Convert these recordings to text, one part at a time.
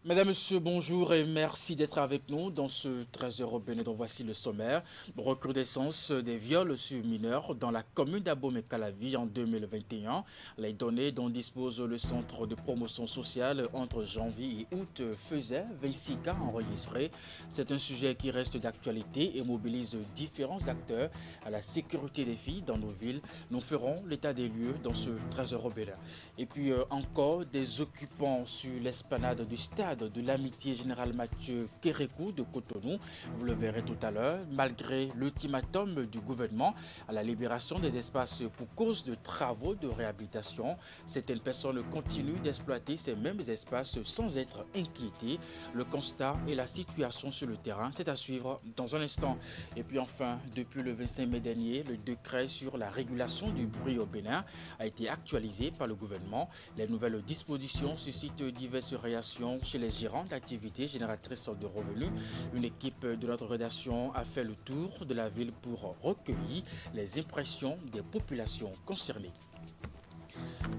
Mesdames, Messieurs, bonjour et merci d'être avec nous dans ce 13h au Bénin. Donc voici le sommaire. Recrudescence des viols sur mineurs dans la commune d'Abomey-Calavi en 2021. Les données dont dispose le centre de promotion sociale entre janvier et août faisaient 26 cas enregistrés. C'est un sujet qui reste d'actualité et mobilise différents acteurs à la sécurité des filles dans nos villes. Nous ferons l'état des lieux dans ce 13h au Bénin. Et puis encore des occupants sur l'esplanade du stade de l'amitié générale Mathieu Kérékou de Cotonou. Vous le verrez tout à l'heure, malgré l'ultimatum du gouvernement à la libération des espaces pour cause de travaux de réhabilitation, certaines personnes continuent d'exploiter ces mêmes espaces sans être inquiétées. Le constat et la situation sur le terrain, c'est à suivre dans un instant. Et puis enfin, depuis le 25 mai dernier, le décret sur la régulation du bruit au Bénin a été actualisé par le gouvernement. Les nouvelles dispositions suscitent diverses réactions chez les gérants d'activités génératrices de revenus. Une équipe de notre rédaction a fait le tour de la ville pour recueillir les impressions des populations concernées.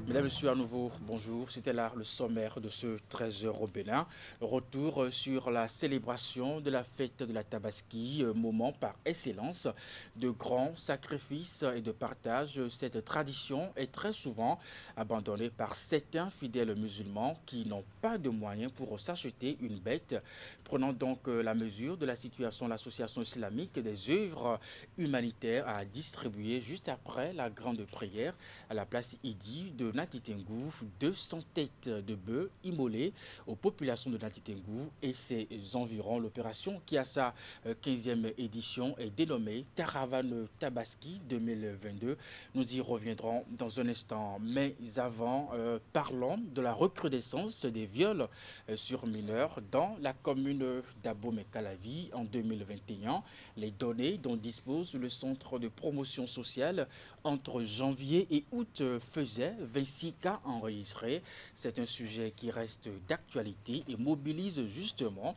Mesdames, Messieurs, à nouveau, bonjour. C'était là le sommaire de ce 13h au Bénin. Retour sur la célébration de la fête de la Tabaski, moment par excellence de grands sacrifices et de partage. Cette tradition est très souvent abandonnée par certains fidèles musulmans qui n'ont pas de moyens pour s'acheter une bête. Prenant donc la mesure de la situation, l'association islamique des œuvres humanitaires a distribué juste après la grande prière à la place Idi de Natitengou, 200 têtes de bœufs immolées aux populations de Natitengou et ses environs. L'opération qui a sa 15e édition est dénommée Caravane Tabaski 2022. Nous y reviendrons dans un instant. Mais avant, parlons de la recrudescence des viols sur mineurs dans la commune d'Abomey-Calavi en 2021. Les données dont dispose le centre de promotion sociale entre janvier et août faisaient 26 cas enregistrés. C'est un sujet qui reste d'actualité et mobilise justement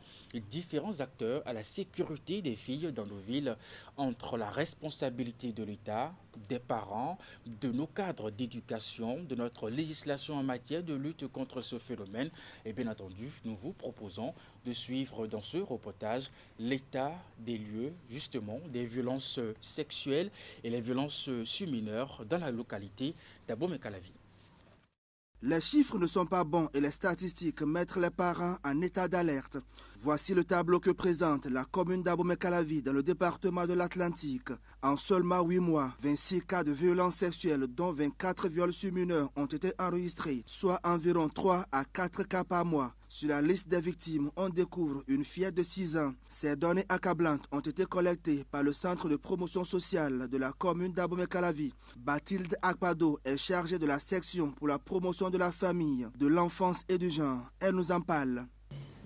différents acteurs à la sécurité des filles dans nos villes, entre la responsabilité de l'État, des parents, de nos cadres d'éducation, de notre législation en matière de lutte contre ce phénomène. Et bien entendu, nous vous proposons de suivre dans ce reportage l'état des lieux justement des violences sexuelles et les violences sur mineurs dans la localité d'Abomey-Calavi. Les chiffres ne sont pas bons et les statistiques mettent les parents en état d'alerte. Voici le tableau que présente la commune d'Abomey-Calavi dans le département de l'Atlantique. En seulement 8 mois, 26 cas de violences sexuelles dont 24 viols sur mineurs ont été enregistrés, soit environ 3 à 4 cas par mois. Sur la liste des victimes, on découvre une fillette de 6 ans. Ces données accablantes ont été collectées par le centre de promotion sociale de la commune d'Abomey-Calavi. Bathilde Akpado est chargée de la section pour la promotion de la famille, de l'enfance et du genre. Elle nous en parle.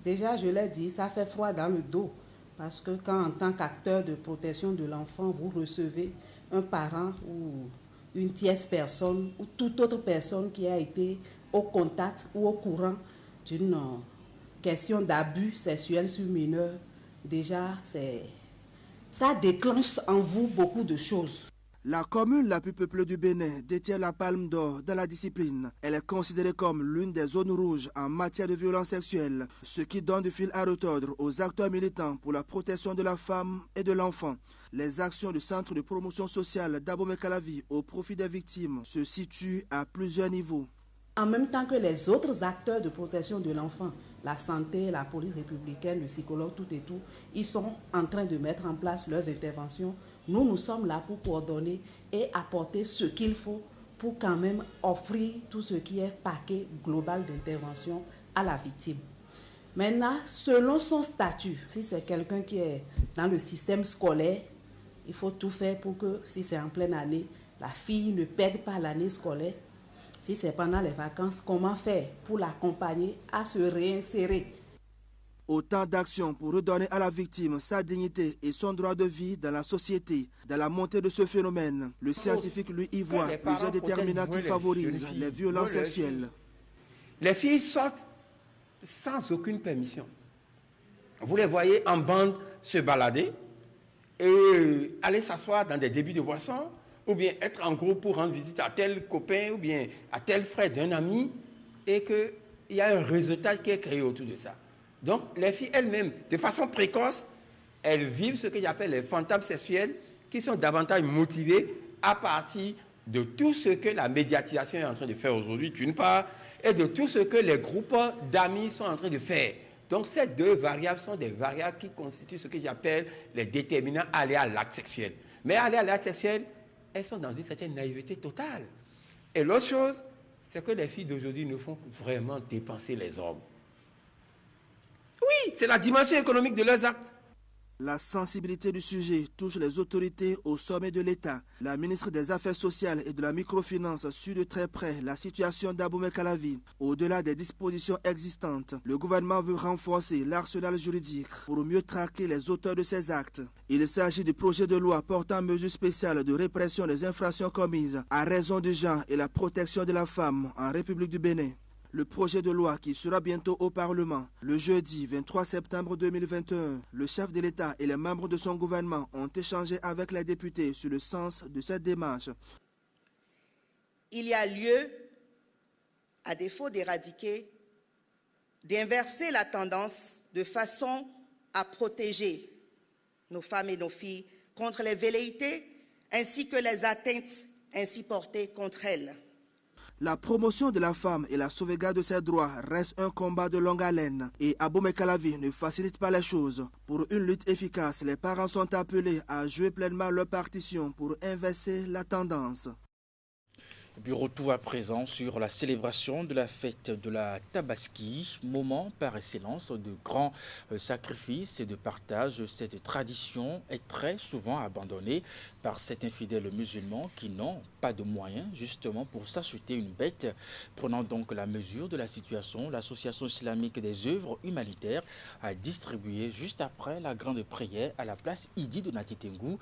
Déjà, je l'ai dit, ça fait froid dans le dos. Parce que quand, en tant qu'acteur de protection de l'enfant, vous recevez un parent ou une tierce personne ou toute autre personne qui a été au contact ou au courant d'une question d'abus sexuel sur mineur, déjà, ça déclenche en vous beaucoup de choses. La commune la plus peuplée du Bénin détient la palme d'or dans la discipline. Elle est considérée comme l'une des zones rouges en matière de violence sexuelle, ce qui donne du fil à retordre aux acteurs militants pour la protection de la femme et de l'enfant. Les actions du centre de promotion sociale d'Abomey-Calavi au profit des victimes se situent à plusieurs niveaux. En même temps que les autres acteurs de protection de l'enfant, la santé, la police républicaine, le psychologue, tout et tout, ils sont en train de mettre en place leurs interventions. Nous sommes là pour coordonner et apporter ce qu'il faut pour quand même offrir tout ce qui est paquet global d'intervention à la victime. Maintenant, selon son statut, si c'est quelqu'un qui est dans le système scolaire, il faut tout faire pour que, si c'est en pleine année, la fille ne perde pas l'année scolaire. Si c'est pendant les vacances, comment faire pour l'accompagner à se réinsérer? Autant d'actions pour redonner à la victime sa dignité et son droit de vie dans la société. Dans la montée de ce phénomène, le scientifique lui y voit plusieurs déterminants qui favorisent les violences sexuelles. Les filles sortent sans aucune permission. Vous les voyez en bande se balader et aller s'asseoir dans des débits de boissons, ou bien être en groupe pour rendre visite à tel copain ou bien à tel frère d'un ami, et qu'il y a un réseautage qui est créé autour de ça. Donc les filles elles-mêmes, de façon précoce, elles vivent ce que j'appelle les fantasmes sexuels qui sont davantage motivés à partir de tout ce que la médiatisation est en train de faire aujourd'hui, d'une part, et de tout ce que les groupes d'amis sont en train de faire. Donc ces deux variables sont des variables qui constituent ce que j'appelle les déterminants alliés à l'acte sexuel. Mais alliés à l'acte sexuel, elles sont dans une certaine naïveté totale. Et l'autre chose, c'est que les filles d'aujourd'hui ne font vraiment dépenser les hommes. Oui, c'est la dimension économique de leurs actes. La sensibilité du sujet touche les autorités au sommet de l'État. La ministre des Affaires sociales et de la microfinance suit de très près la situation d'Abomey Calavi. Au-delà des dispositions existantes, le gouvernement veut renforcer l'arsenal juridique pour mieux traquer les auteurs de ces actes. Il s'agit du projet de loi portant mesures spéciales de répression des infractions commises à raison du genre et la protection de la femme en République du Bénin. Le projet de loi qui sera bientôt au Parlement. Le jeudi 23 septembre 2021, le chef de l'État et les membres de son gouvernement ont échangé avec les députés sur le sens de cette démarche. Il y a lieu, à défaut d'éradiquer, d'inverser la tendance de façon à protéger nos femmes et nos filles contre les velléités ainsi que les atteintes ainsi portées contre elles. La promotion de la femme et la sauvegarde de ses droits reste un combat de longue haleine et Abomey Calavi ne facilite pas les choses. Pour une lutte efficace, les parents sont appelés à jouer pleinement leur partition pour inverser la tendance. Puis retour à présent sur la célébration de la fête de la Tabaski, moment par excellence de grands sacrifices et de partage. Cette tradition est très souvent abandonnée par certains fidèles musulmans qui n'ont pas de moyens justement pour s'acheter une bête. Prenant donc la mesure de la situation, l'association islamique des œuvres humanitaires a distribué juste après la grande prière à la place Idi de Natitengu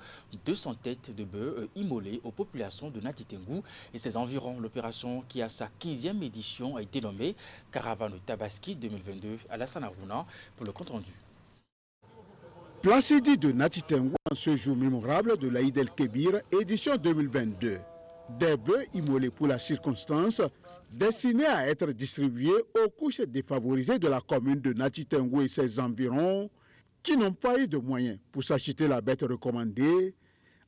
200 têtes de bœufs immolées aux populations de Natitengu et ses environ. L'opération qui a sa 15e édition a été nommée Caravane Tabaski 2022 à la Sanarouna pour le compte rendu. Place Idi de Natitengu en ce jour mémorable de l'Aïd el-Kébir édition 2022. Des bœufs immolés pour la circonstance destinés à être distribués aux couches défavorisées de la commune de Natitengu et ses environs qui n'ont pas eu de moyens pour s'acheter la bête recommandée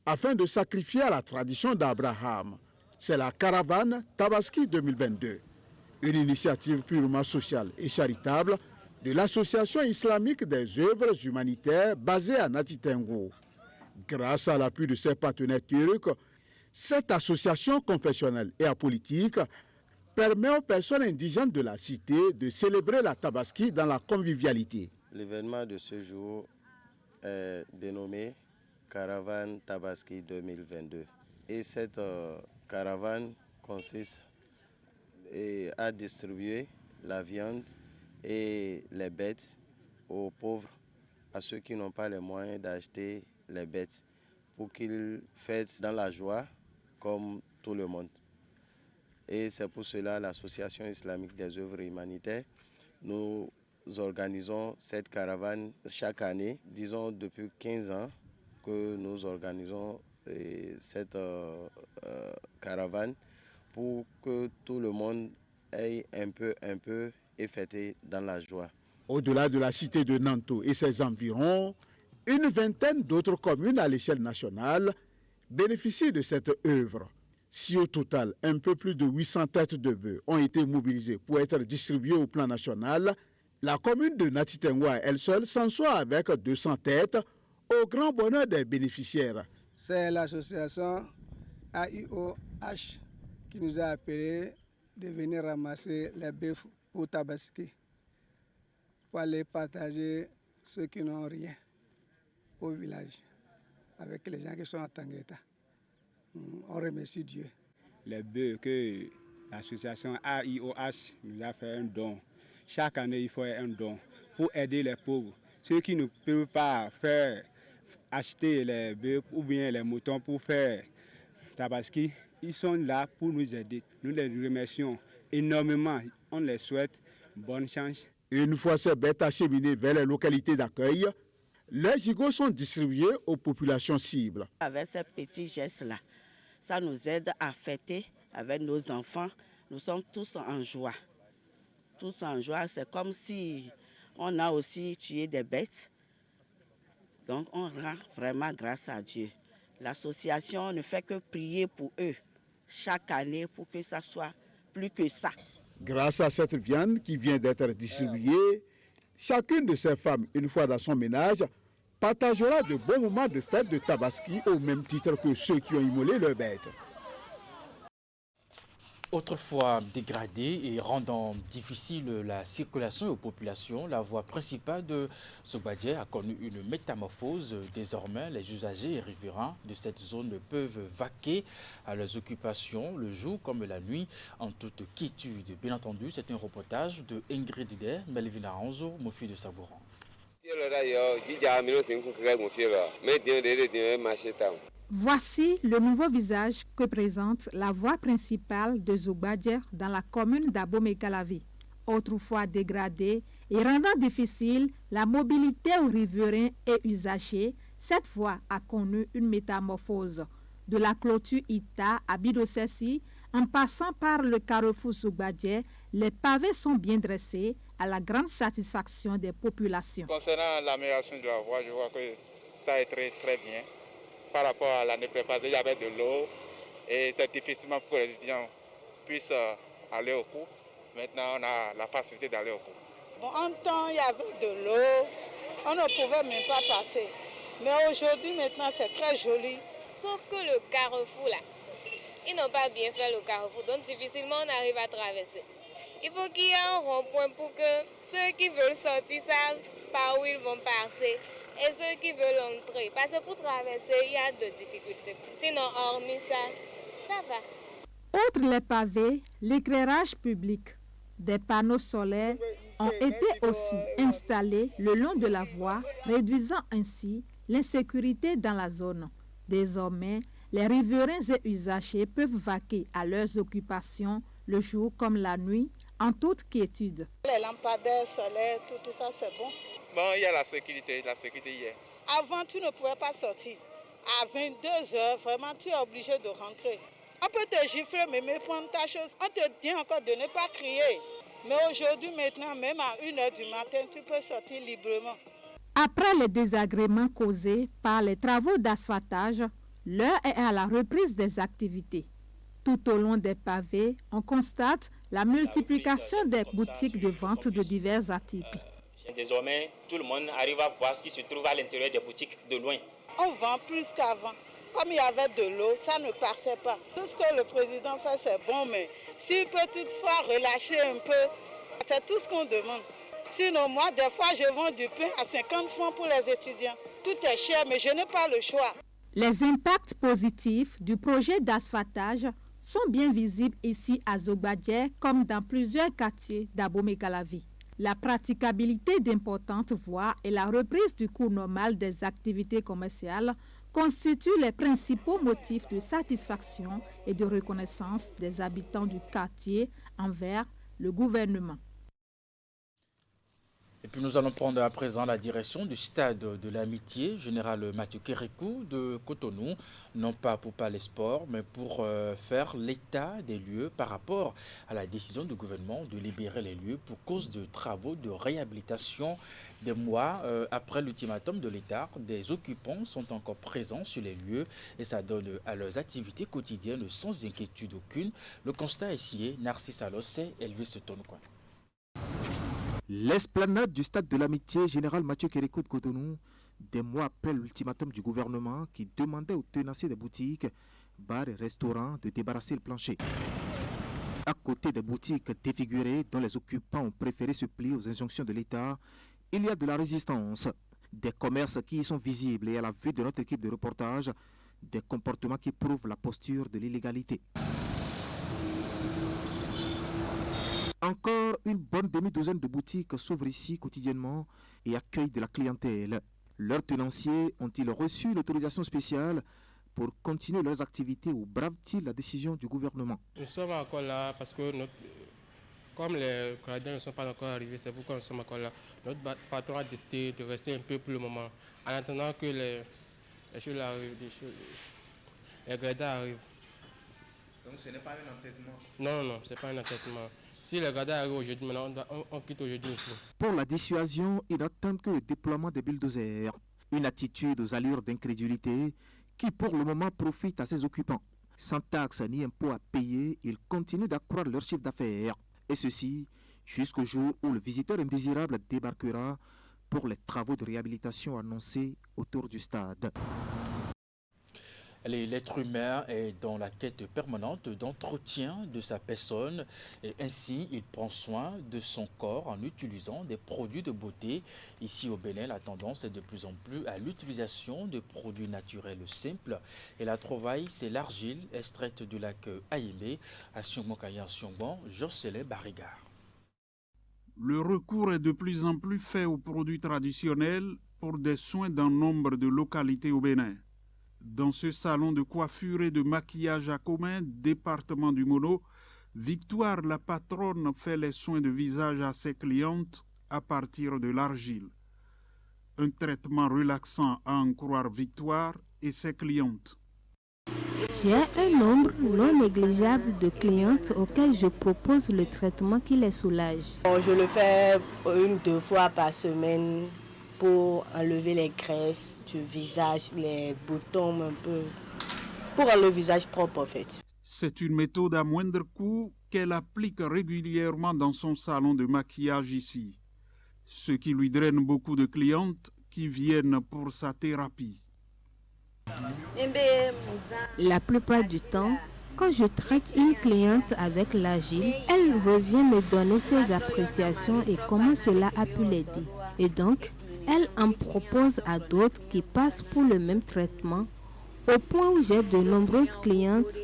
afin de sacrifier à la tradition d'Abraham. C'est la caravane Tabaski 2022, une initiative purement sociale et charitable de l'association islamique des œuvres humanitaires basée à Natitengu. Grâce à l'appui de ses partenaires turcs, cette association confessionnelle et apolitique permet aux personnes indigènes de la cité de célébrer la Tabaski dans la convivialité. L'événement de ce jour est dénommé Caravane Tabaski 2022 et cette caravane consiste à distribuer la viande et les bêtes aux pauvres, à ceux qui n'ont pas les moyens d'acheter les bêtes, pour qu'ils fêtent dans la joie comme tout le monde. Et c'est pour cela l'association islamique des œuvres humanitaires, nous organisons cette caravane chaque année, disons depuis 15 ans que nous organisons cette caravane pour que tout le monde ait un peu et fêter dans la joie. Au-delà de la cité de Nanto et ses environs, une vingtaine d'autres communes à l'échelle nationale bénéficient de cette œuvre. Si au total, un peu plus de 800 têtes de bœufs ont été mobilisées pour être distribuées au plan national, la commune de Natitengu elle seule s'en sort avec 200 têtes au grand bonheur des bénéficiaires. C'est l'association AIOH qui nous a appelés de venir ramasser les bœufs pour Tabaski, pour aller partager ceux qui n'ont rien au village, avec les gens qui sont en Tangueta. On remercie Dieu. Les bœufs que l'association AIOH nous a fait un don. Chaque année, il faut un don pour aider les pauvres. Ceux qui ne peuvent pas acheter les bœufs ou bien les moutons pour faire Tabaski, ils sont là pour nous aider. Nous les remercions énormément. On les souhaite bonne chance. Une fois ces bêtes acheminées vers les localités d'accueil, les gigots sont distribués aux populations cibles. Avec ces petits gestes-là, ça nous aide à fêter avec nos enfants. Nous sommes tous en joie. Tous en joie, c'est comme si On a aussi tué des bêtes. Donc on rend vraiment grâce à Dieu. L'association ne fait que prier pour eux chaque année pour que ça soit plus que ça. Grâce à cette viande qui vient d'être distribuée, chacune de ces femmes, une fois dans son ménage, partagera de bons moments de fête de Tabaski au même titre que ceux qui ont immolé leurs bêtes. Autrefois dégradée et rendant difficile la circulation aux populations, la voie principale de Zobadjer a connu une métamorphose. Désormais, les usagers et riverains de cette zone peuvent vaquer à leurs occupations le jour comme la nuit en toute quiétude. Bien entendu, c'est un reportage de Ingrid Dider, Melvina Anzo, Mofi de Sabouran. Voici le nouveau visage que présente la voie principale de Zobadjer dans la commune d'Abomey-Calavi. Autrefois dégradée et rendant difficile la mobilité aux riverains et usagers, cette voie a connu une métamorphose. De la clôture Ita à Bidosessi, en passant par le carrefour Zobadjer, les pavés sont bien dressés à la grande satisfaction des populations. Concernant l'amélioration de la voie, je vois que ça a été très bien. Par rapport à l'année précédente, il y avait de l'eau et c'est difficilement pour que les étudiants puissent aller au cours. Maintenant, on a la facilité d'aller au cours. Bon, en temps, il y avait de l'eau, on ne pouvait même pas passer. Mais aujourd'hui, maintenant, c'est très joli. Sauf que le carrefour, là, ils n'ont pas bien fait le carrefour, donc difficilement on arrive à traverser. Il faut qu'il y ait un rond-point pour que ceux qui veulent sortir savent par où ils vont passer. Et ceux qui veulent entrer, parce que pour traverser, il y a de difficultés. Sinon, hormis ça, ça va. Outre les pavés, l'éclairage public, des panneaux solaires ont été aussi installés le long de la voie, réduisant ainsi l'insécurité dans la zone. Désormais, les riverains et usagers peuvent vaquer à leurs occupations le jour comme la nuit, en toute quiétude. Les lampadaires solaires, tout ça, c'est bon. Bon, il y a la sécurité hier. Avant, tu ne pouvais pas sortir. À 22h, vraiment, tu es obligé de rentrer. On peut te gifler, mais prendre ta chose. On te dit encore de ne pas crier. Mais aujourd'hui, maintenant, même à 1h du matin, tu peux sortir librement. Après les désagréments causés par les travaux d'asphaltage, l'heure est à la reprise des activités. Tout au long des pavés, on constate la multiplication des boutiques de vente de divers articles. Désormais, tout le monde arrive à voir ce qui se trouve à l'intérieur des boutiques de loin. On vend plus qu'avant. Comme il y avait de l'eau, ça ne passait pas. Tout ce que le président fait, c'est bon, mais s'il peut toutefois relâcher un peu, c'est tout ce qu'on demande. Sinon, moi, des fois, je vends du pain à 50 francs pour les étudiants. Tout est cher, mais je n'ai pas le choix. Les impacts positifs du projet d'asphaltage sont bien visibles ici à Zobadjer comme dans plusieurs quartiers d'Abomey-Calavi. La praticabilité d'importantes voies et la reprise du cours normal des activités commerciales constituent les principaux motifs de satisfaction et de reconnaissance des habitants du quartier envers le gouvernement. Et puis nous allons prendre à présent la direction du stade de l'amitié, général Mathieu Kérékou de Cotonou, non pas pour parler sport, mais pour faire l'état des lieux par rapport à la décision du gouvernement de libérer les lieux pour cause de travaux de réhabilitation. Des mois après l'ultimatum de l'État, des occupants sont encore présents sur les lieux et ça donne à leurs activités quotidiennes sans inquiétude aucune. Le constat est signé Narcisse Alossé, Elvis Tonoukoin. L'esplanade du stade de l'amitié général Mathieu Kérékou de Cotonou, des mois après l'ultimatum du gouvernement qui demandait aux tenanciers des boutiques, bars et restaurants de débarrasser le plancher. À côté des boutiques défigurées dont les occupants ont préféré se plier aux injonctions de l'État, il y a de la résistance, des commerces qui y sont visibles et à la vue de notre équipe de reportage, des comportements qui prouvent la posture de l'illégalité. Encore une bonne demi-douzaine de boutiques s'ouvrent ici quotidiennement et accueillent de la clientèle. Leurs tenanciers ont-ils reçu l'autorisation spéciale pour continuer leurs activités ou bravent-ils la décision du gouvernement? Nous sommes encore là parce que comme les candidats ne sont pas encore arrivés, c'est pourquoi nous sommes encore là. Notre patron a décidé de rester un peu pour le moment, en attendant que les choses arrivent, les candidats arrivent. Donc ce n'est pas un entêtement? Non, ce n'est pas un entêtement. Si les gradins arrivent aujourd'hui, maintenant on quitte aujourd'hui aussi. Pour la dissuasion, ils n'attendent que le déploiement des bulldozers. Une attitude aux allures d'incrédulité qui pour le moment profite à ses occupants. Sans taxes ni impôts à payer, ils continuent d'accroître leur chiffre d'affaires. Et ceci jusqu'au jour où le visiteur indésirable débarquera pour les travaux de réhabilitation annoncés autour du stade. L'être humain est dans la quête permanente d'entretien de sa personne et ainsi il prend soin de son corps en utilisant des produits de beauté. Ici au Bénin, la tendance est de plus en plus à l'utilisation de produits naturels simples et la trouvaille, c'est l'argile extraite du lac Aïmé à Siongbon, Jocelyn Barigard. Le recours est de plus en plus fait aux produits traditionnels pour des soins dans nombre de localités au Bénin. Dans ce salon de coiffure et de maquillage à Commin, département du Mono, Victoire, la patronne, fait les soins de visage à ses clientes à partir de l'argile. Un traitement relaxant à en croire Victoire et ses clientes. J'ai un nombre non négligeable de clientes auxquelles je propose le traitement qui les soulage. Je le fais 1-2 fois par semaine pour enlever les graisses du visage, les boutons un peu, pour rendre le visage propre en fait. C'est une méthode à moindre coût qu'elle applique régulièrement dans son salon de maquillage ici, ce qui lui draine beaucoup de clientes qui viennent pour sa thérapie. La plupart du temps, quand je traite une cliente avec l'argile, elle revient me donner ses appréciations et comment cela a pu l'aider. Et donc, elle en propose à d'autres qui passent pour le même traitement, au point où j'ai de nombreuses clientes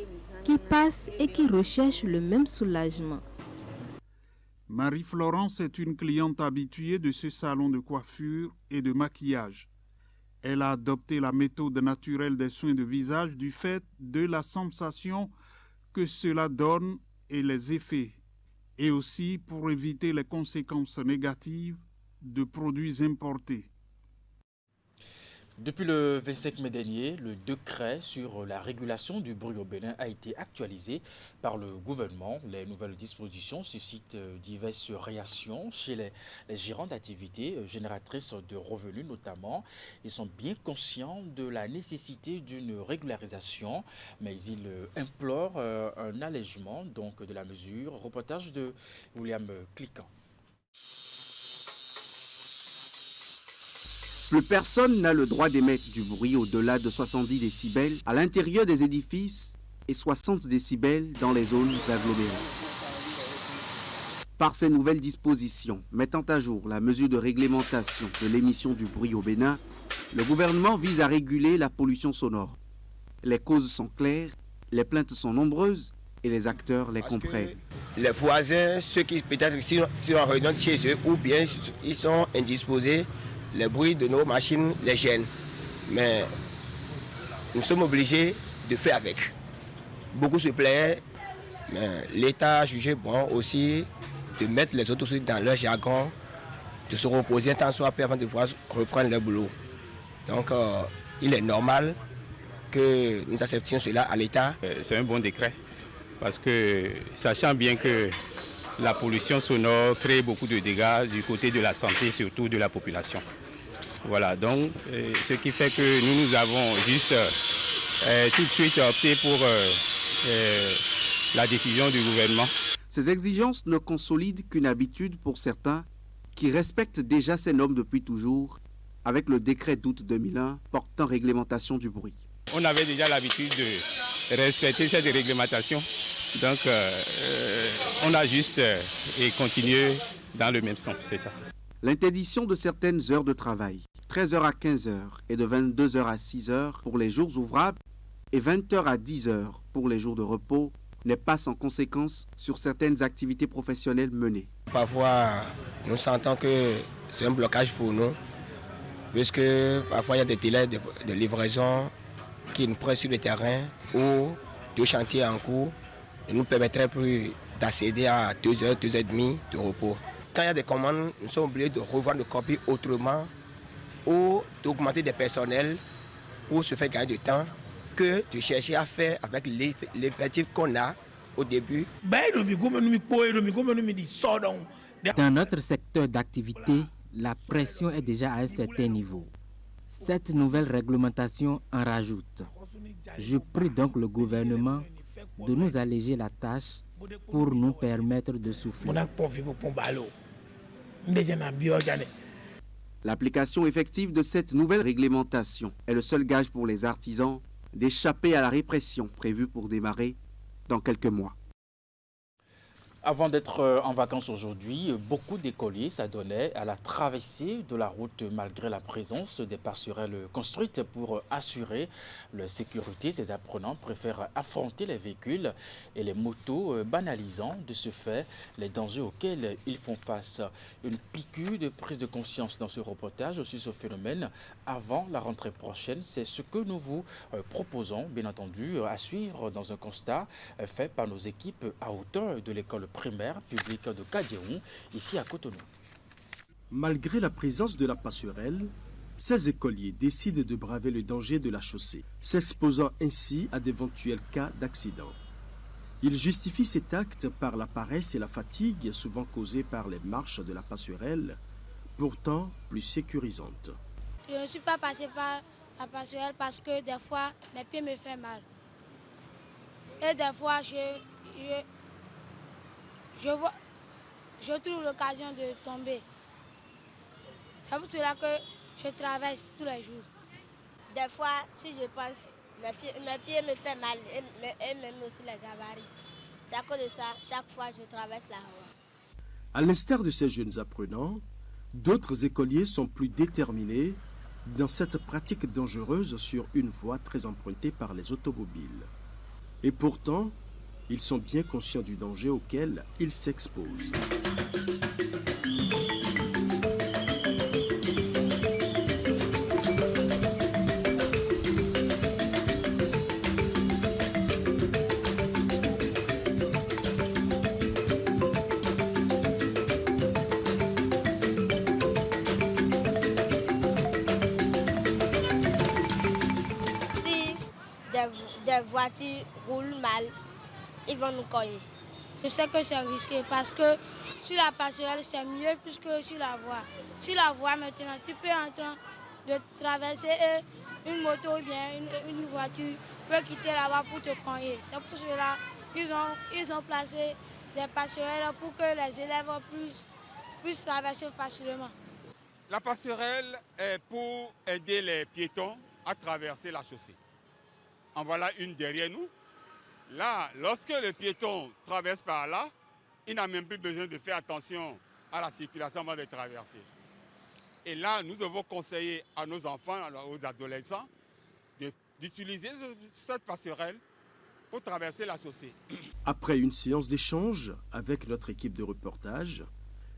qui passent et qui recherchent le même soulagement. Marie-Florence est une cliente habituée de ce salon de coiffure et de maquillage. Elle a adopté la méthode naturelle des soins de visage du fait de la sensation que cela donne et les effets, et aussi pour éviter les conséquences négatives de produits importés. Depuis le 25 mai dernier, le décret sur la régulation du bruit au Bénin a été actualisé par le gouvernement. Les nouvelles dispositions suscitent diverses réactions chez les gérants d'activités génératrices de revenus notamment. Ils sont bien conscients de la nécessité d'une régularisation, mais ils implorent un allègement donc, de la mesure. Reportage de William Cliquant. Plus personne n'a le droit d'émettre du bruit au-delà de 70 décibels à l'intérieur des édifices et 60 décibels dans les zones agglomérées. Par ces nouvelles dispositions mettant à jour la mesure de réglementation de l'émission du bruit au Bénin, le gouvernement vise à réguler la pollution sonore. Les causes sont claires, les plaintes sont nombreuses et les acteurs les comprennent. Les voisins, ceux qui peut-être si on redonne chez eux ou bien ils sont indisposés, les bruits de nos machines les gênent. Mais nous sommes obligés de faire avec. Beaucoup se plaignent, mais l'État a jugé bon aussi de mettre les autres aussi dans leur jargon, de se reposer un temps soit peu avant de pouvoir reprendre leur boulot. Donc il est normal que nous acceptions cela à l'État. C'est un bon décret parce que sachant bien que la pollution sonore crée beaucoup de dégâts du côté de la santé, surtout de la population. Voilà, donc ce qui fait que nous avons juste tout de suite opté pour la décision du gouvernement. Ces exigences ne consolident qu'une habitude pour certains qui respectent déjà ces normes depuis toujours avec le décret d'août 2001 portant réglementation du bruit. On avait déjà l'habitude de respecter cette réglementation, donc on a juste continué dans le même sens, c'est ça. L'interdiction de certaines heures de travail, 13h à 15h et de 22h à 6h pour les jours ouvrables et 20h à 10h pour les jours de repos, n'est pas sans conséquence sur certaines activités professionnelles menées. Parfois, nous sentons que c'est un blocage pour nous, puisque parfois il y a des délais de livraison qui nous prennent sur le terrain ou deux chantiers en cours et nous permettraient plus d'accéder à 2h, 2h30 de repos. Quand il y a des commandes, nous sommes obligés de revoir nos copies autrement ou d'augmenter des personnels pour se faire gagner du temps que de chercher à faire avec l'effectif qu'on a au début. Dans notre secteur d'activité, la pression est déjà à un certain niveau. Cette nouvelle réglementation en rajoute. Je prie donc le gouvernement de nous alléger la tâche pour nous permettre de souffler. L'application effective de cette nouvelle réglementation est le seul gage pour les artisans d'échapper à la répression prévue pour démarrer dans quelques mois. Avant d'être en vacances aujourd'hui, beaucoup d'écoliers s'adonnaient à la traversée de la route malgré la présence des passerelles construites pour assurer leur sécurité. Ces apprenants préfèrent affronter les véhicules et les motos, banalisant de ce fait les dangers auxquels ils font face. Une piqûre de prise de conscience dans ce reportage sur ce phénomène avant la rentrée prochaine. C'est ce que nous vous proposons, bien entendu, à suivre dans un constat fait par nos équipes à hauteur de l'école primaire publique de Kadjehoun, ici à Cotonou. Malgré la présence de la passerelle, ces écoliers décident de braver le danger de la chaussée, s'exposant ainsi à d'éventuels cas d'accident. Ils justifient cet acte par la paresse et la fatigue souvent causées par les marches de la passerelle, pourtant plus sécurisantes. Je ne suis pas passé par la passerelle parce que des fois mes pieds me font mal. Et des fois je trouve l'occasion de tomber. C'est pour cela que je traverse tous les jours. Des fois, si je passe, mes pieds me font mal et même aussi les gabarits. C'est à cause de ça, chaque fois je traverse la voie. À l'instar de ces jeunes apprenants, d'autres écoliers sont plus déterminés dans cette pratique dangereuse sur une voie très empruntée par les automobiles. Et pourtant, ils sont bien conscients du danger auquel ils s'exposent. Si des voitures roulent mal, ils vont nous cogner. Je sais que c'est risqué parce que sur la passerelle, c'est mieux plus que sur la voie. Sur la voie, maintenant, tu peux en train de traverser et une moto ou bien une voiture peut quitter là-bas pour te cogner. C'est pour cela qu'ils ont placé des passerelles pour que les élèves puissent traverser facilement. La passerelle est pour aider les piétons à traverser la chaussée. En voilà une derrière nous. Là, lorsque le piéton traverse par là, il n'a même plus besoin de faire attention à la circulation avant de traverser. Et là, nous devons conseiller à nos enfants, aux adolescents, d'utiliser cette passerelle pour traverser la chaussée. Après une séance d'échange avec notre équipe de reportage,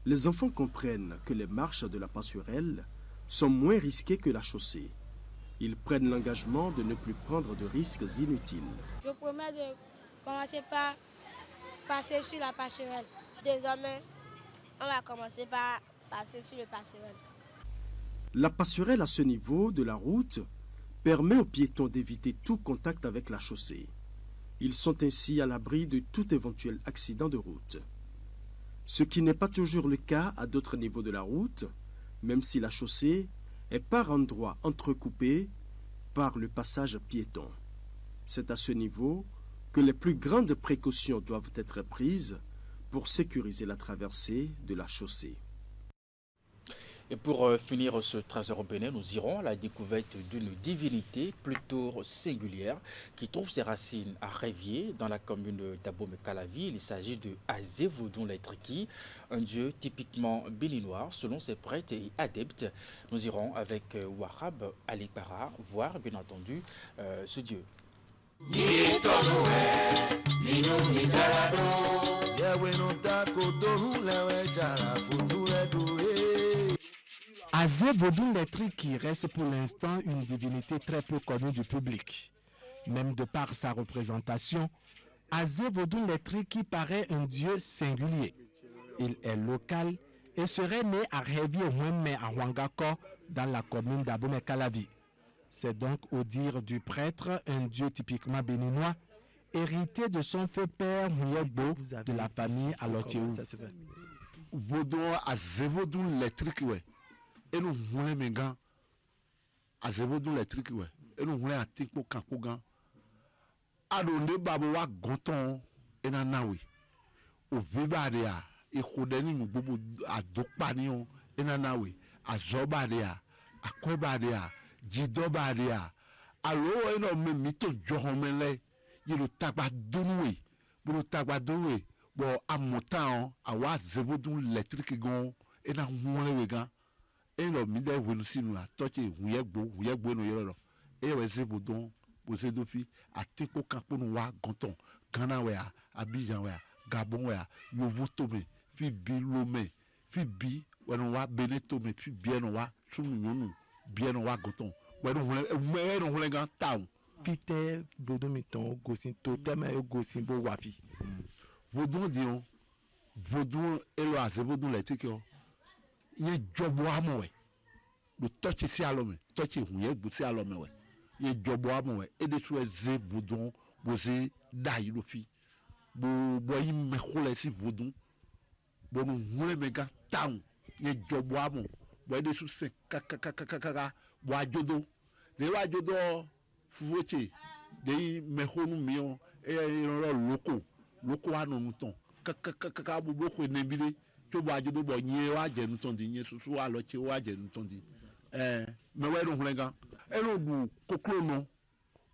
les enfants comprennent que les marches de la passerelle sont moins risquées que la chaussée. Ils prennent l'engagement de ne plus prendre de risques inutiles. Je promets de commencer par passer sur la passerelle. Désormais, on va commencer par passer sur le passerelle. La passerelle à ce niveau de la route permet aux piétons d'éviter tout contact avec la chaussée. Ils sont ainsi à l'abri de tout éventuel accident de route. Ce qui n'est pas toujours le cas à d'autres niveaux de la route, même si la chaussée est par endroits entrecoupée par le passage piéton. C'est à ce niveau que les plus grandes précautions doivent être prises pour sécuriser la traversée de la chaussée. Et pour finir ce trésor bénin, nous irons à la découverte d'une divinité plutôt singulière qui trouve ses racines à Révier, dans la commune d'Abomey-Calavi. Il s'agit de Azé Vodun Letriki, un dieu typiquement béninois selon ses prêtres et adeptes. Nous irons avec Wahab Alibara voir bien entendu ce dieu. Azé Vodun Letriki reste pour l'instant une divinité très peu connue du public. Même de par sa représentation, Azé Vodun Letriki paraît un dieu singulier. Il est local et serait né à Révier au Mwemme à Huangako dans la commune d'Abomey-Calavi. C'est donc au dire du prêtre un dieu typiquement béninois hérité de son feu père Mouyegbo de la famille Alotiou. Vodon a zevodun électrique ouais. Et nous voulons mengan a zevodun électrique ouais. Et nous voulons un tikpo kankogan. Adonde babo wa gonton ena nawe. O vibadea e khodeni mu bobo a dokpanion ena nawe. A zobadea, a kwebadea, jidobadea. Alo eno me mito johomele. Yelo tagba donwe. Bolo tagba donwe. Bon amotan awa zevodun électrique gon ena nwole wega. E lo mi de wenu sinu la toche huyegbo no yoro. E we zevodun Bose dofi a teko kanko no wa gonton Ghana wea Abidjan wea Gabon wea Yovo tome fi bi lome fi bi weno wa Benin tome fi bien no wa sunu nyonu bien no wa gonton weno hule gan town Peter Bodomiton gosin totema e gosin bo wafi Vodon dion Vodon elo a zevodon l'éthique yo ye jobo amowe do touch si alome touch huye gbo si alome we ye jobo amowe e de so ze bodon boze dai lo fi bo yi me khole si bodon bo no hule mega town ye jobo amo bo e de so se kaka bo ajodo de wa ajodo fuvoche de me khonu mion e ro loko anu muton kaka bo ko nembile to bo ajodo bo yin wa je nuton di yin susu wa lo che wa je nuton di me we no hule gan eno du koklono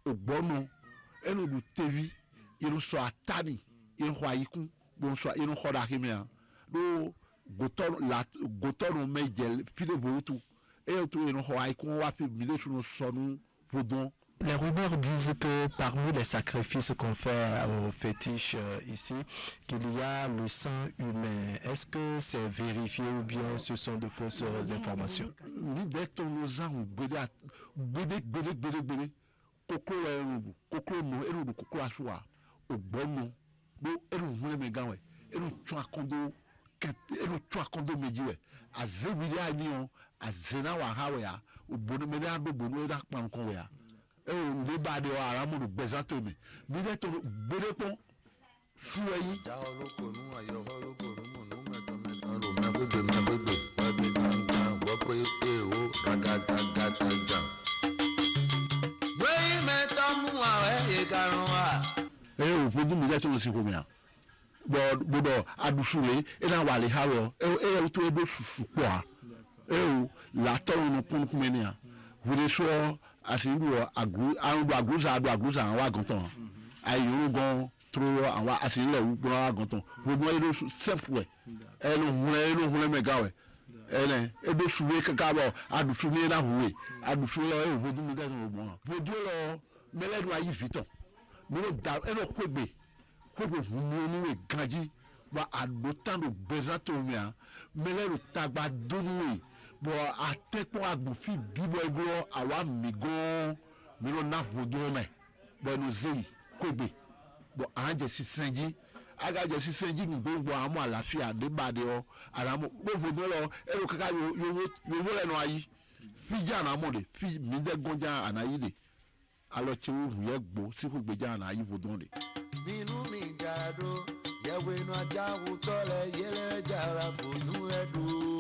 ogbono eno du tevi ino so atani ino ho ayikun bon so ino ho da himia do gotono mejel file borutu e to ino ho ayikun wa fi mile sunu sonu vodon. Les rumeurs disent que parmi les sacrifices qu'on fait aux fétiches ici, qu'il y a le sang humain. Est-ce que c'est vérifié ou bien ce sont de fausses informations? Nous détons nos armes, bédé, coco no, et nous coco à soi, au bon nom, et nous voulons me gagner, et nous tuons kondo medjiwe, à Zebilia Nion, à Zena Wahawea, au bon ménage de Bono et d'Akmankoya. E o nde ba de wa ara mo do bezato mi de to bere pon suyi ja oloko nu ayo oloko nu no meto ro me gbegbe wa be kan wo pro e o ragata we meto mu awe e karun wa e o fojú mi de to si ko mi a bodo adusule e na wale hawo e to e do susu po a e o la to no pon ku meni a we de so asiru agruza wa gonton ayuru gon tro awa asile ugbo wa gonton gbogbo elo simple elo hule megawe ebe suwe kakabo adusu ni na huwe adusu lo e bodu mi ganu ogbo bodu lo meledu ayi viton mi lo da elo kwegbe hunu we ganji wa adotan do bezato mi a meledu tagba donu bo atekpo agbufi bibo egro awa migon miro na vodome bo no zei kwegbe bo anje sisenji aga je sisenji ngbo amo àlàáfíà de bade o aramo bo vodolo ero kaka yo le no ayi fi jana mo de fi mi de gonja anayi de alo che wo ye gbo si kwegbe jana ayi vodonde nínú mi jado yewe no ajawu tole yele jara fodun edu.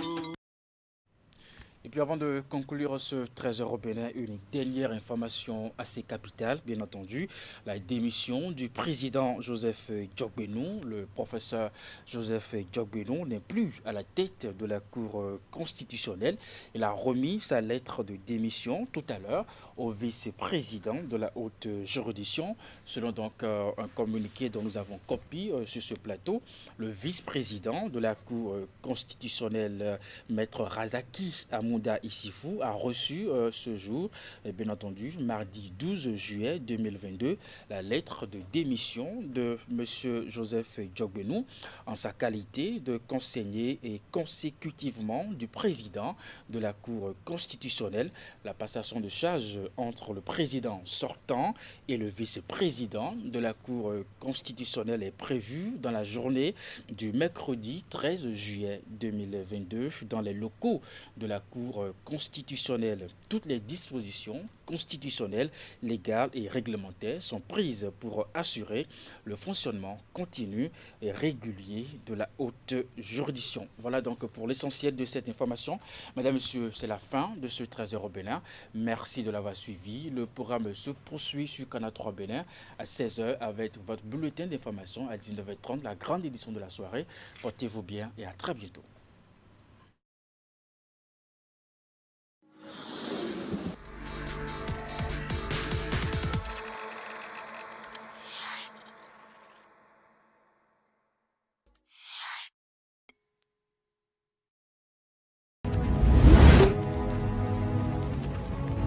Et puis avant de conclure ce 13h au Bénin, une dernière information assez capitale, bien entendu. La démission du président Joseph Djogbenou, le professeur Joseph Djogbenou n'est plus à la tête de la Cour constitutionnelle. Il a remis sa lettre de démission tout à l'heure au vice-président de la haute juridiction. Selon donc un communiqué dont nous avons copie sur ce plateau, le vice-président de la Cour constitutionnelle, Maître Razaki Amounda Issifou, a reçu ce jour, et bien entendu, mardi 12 juillet 2022, la lettre de démission de M. Joseph Djogbenou en sa qualité de conseiller et consécutivement du président de la Cour constitutionnelle. La passation de charge entre le président sortant et le vice-président de la Cour constitutionnelle est prévue dans la journée du mercredi 13 juillet 2022 dans les locaux de la Cour Cour constitutionnelle. Toutes les dispositions constitutionnelles, légales et réglementaires sont prises pour assurer le fonctionnement continu et régulier de la haute juridiction. Voilà donc pour l'essentiel de cette information. Madame, Monsieur, c'est la fin de ce 13h au Bénin. Merci de l'avoir suivi. Le programme se poursuit sur Canal 3 Bénin à 16h avec votre bulletin d'information à 19h30, la grande édition de la soirée. Portez-vous bien et à très bientôt.